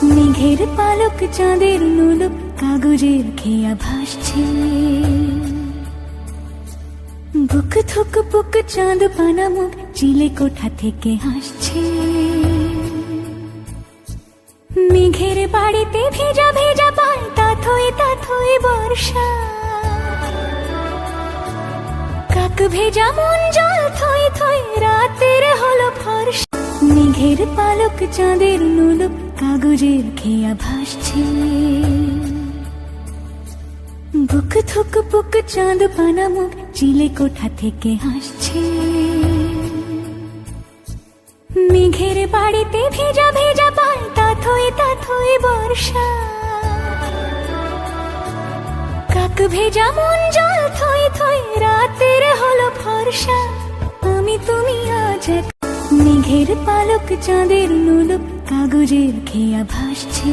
মেঘের পালক চাঁদের নুলুক কাগজের খেয়া ভাসছে। বুক থুক বুক চাঁদ পানা মুখ চিলে কোঠা থেকে হাসছে। মেঘের বাড়িতে ভেজা ভেজা পায় তাথই বর্ষা। কাক ভেজা মন জল থই থই রাতের হলো ফর্সা। মেঘের পালক চাঁদের নুলুক কাগজের খেয়া ভাসছে। বুক থুক বুক চাঁদ পানা মুখ চিলে কোঠা থেকে হাসছে। মেঘের বাড়িতে ভেজা ভেজা পায় তাথই বর্ষা। কাক ভেজা মন জল থই থই রাতের হলো ফর্সা। আমি তুমি আজ এক। মেঘের পালক চাঁদের নুলুক কাগজের খেয়া ভাসছে।